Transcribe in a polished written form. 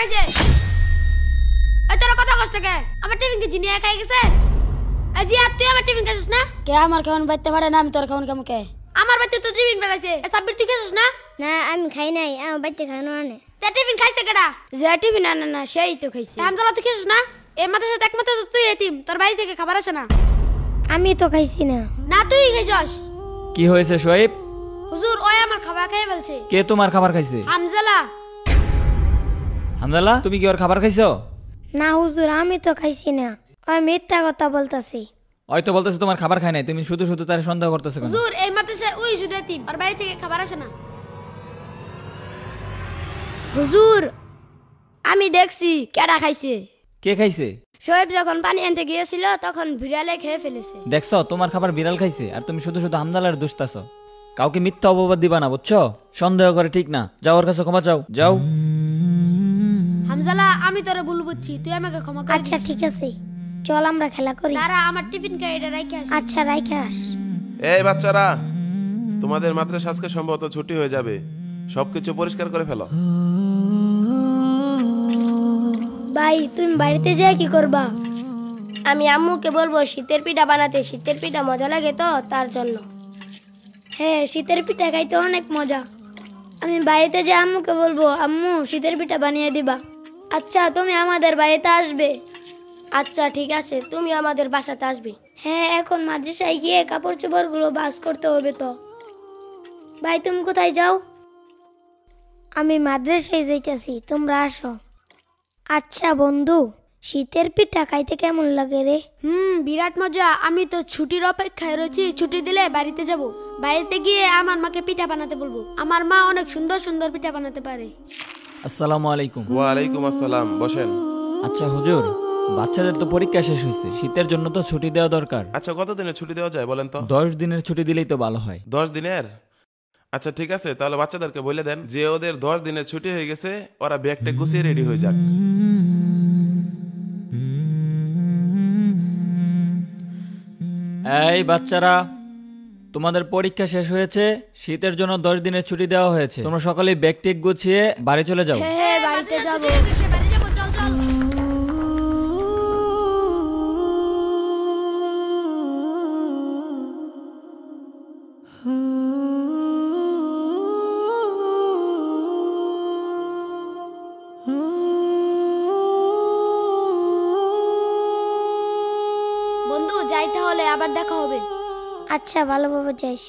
খাইছে। এই তোর কথা কষ্ট কে? আমার টিফিন কি জিনিয়া খাই গেছে? এই জিয়া তুই আমার টিফিন খাইছিস না? কে আমার খাওয়ান বাইতে পারে না, আমি তোর খাওয়ান কেমন কে? আমার বাড়িতে তো টিফিন বেড়াইছে। এ সাব্বির তুই খাইছিস না? না আমি খাই নাই, আমার বাড়িতে খানো আনে। তে টিফিন খাইছে কেডা? যে টিফিন আনে না সেই তো খাইছে। হামজালা তুই খাইছিস না? এই মাথার সাথে একমাত্র তো তুই এতিম, তোর বাড়ি থেকে খাবার আসে না। আমি তো খাইছি না। না তুই খাইছস। কি হয়েছে শোয়েব? হুজুর ওই আমার খাবার খেয়ে ফেলছে। কে তোমার খাবার খাইছে? হামজালা। হামদাল্লাহ, তুমি কি ওর খাবার খাইছো? না হুজুর আমি তো খাইছি না, ওই মিথ্যা কথা বলতাছি। হয়তো বলতেছে তোমার খাবার খায় নাই, তুমি শুধু শুধু তার সন্দেহ করতেছো কেন? হুজুর এই মাথায় ওই শুধু এতিম, ওর বাড়ি থেকে খাবার আসে না। হুজুর আমি দেখছি কেডা খাইছে। কে খাইছে? শোয়েব যখন পানি আনতে গিয়েছিল তখন বিড়ালে খেয়ে ফেলেছে। দেখছো তোমার খাবার বিড়াল খাইছে আর তুমি শুধু শুধু হামদালার দুষ্টাছো। কাউকে মিথ্যা অপবাদ দিবা না, বুঝছো? সন্দেহ করে ঠিক না। যাও ওর কাছে ক্ষমা চাও, যাও। হামজালা আমি তোরে ভুল বুঝছি, তুই আমাকে ক্ষমা করে আচ্ছা দিস। ঠিক আছে, চল আমরা খেলা করি। দাঁড়া আমার টিফিন খাই এটা রাইখে আসি। আচ্ছা রাইখে আস। এই বাচ্চারা, তোমাদের মাদ্রাসা আজকে সম্ভবত ছুটি হয়ে যাবে, সবকিছু পরিষ্কার করে ফেলো। ভাই তুমি বাড়িতে যেয়ে কি করবা? আমি আম্মুকে বলবো শীতের পিঠা বানাতে, শীতের পিঠা মজা লাগে তো তার জন্য। হ্যাঁ শীতের পিঠা খাইতে অনেক মজা। আমি বাড়িতে যে আম্মুকে বলবো আম্মু শীতের পিঠা বানিয়ে দিবা। আচ্ছা তুমি আমাদের বাড়িতে আসবে? আচ্ছা ঠিক আছে, তুমি আমাদের বাসাতে আসবে। হ্যাঁ এখন মাদ্রাসায় গিয়ে কাপড় চোপড়গুলো ভাঁজ করতে হবে তো। ভাই তুমি কোথায় যাও? আমি মাদ্রাসায় যাইতেছি, তোমরা আসো। আচ্ছা বন্ধু, শীতের পিঠা খাইতে কেমন লাগে রে? বিরাট মজা। আমি তো ছুটির অপেক্ষায় রয়েছি, ছুটি দিলে বাড়িতে যাব। বাড়িতে গিয়ে আমার মাকে পিঠা বানাতে বলবো। আমার মা অনেক সুন্দর সুন্দর পিঠা বানাতে পারে। আসসালামু আলাইকুম। ওয়ালাইকুম আসসালাম, বসেন। আচ্ছা হুজুর, বাচ্চাদের তো পরীক্ষা শেষ হয়েছে, শীতের জন্য তো ছুটি দেওয়া দরকার। আচ্ছা কতদিনের ছুটি দেওয়া যায় বলেন তো? 10 দিনের ছুটি দিলেই তো ভালো হয়। 10 দিনের? আচ্ছা ঠিক আছে, তাহলে বাচ্চাদেরকে বলে দেন যে ওদের 10 দিনের ছুটি হয়ে গেছে, ওরা ব্যাগটা গুছিয়ে রেডি হয়ে যাক। এই বাচ্চারা, তোমাদের পরীক্ষা শেষ হয়েছে, শীতের জন্য 10 দিনের ছুটি দেওয়া হয়েছে। তোমরা সকলেই ব্যাগ টেক গুছিয়ে বাড়ি চলে যাও। হ্যাঁ বাড়িতে যাবো। বাড়ি যাবো, চল চল। বন্ধু যাইতে হলে আবার দেখা হবে। আচ্ছা ভালোভাবে যাইস।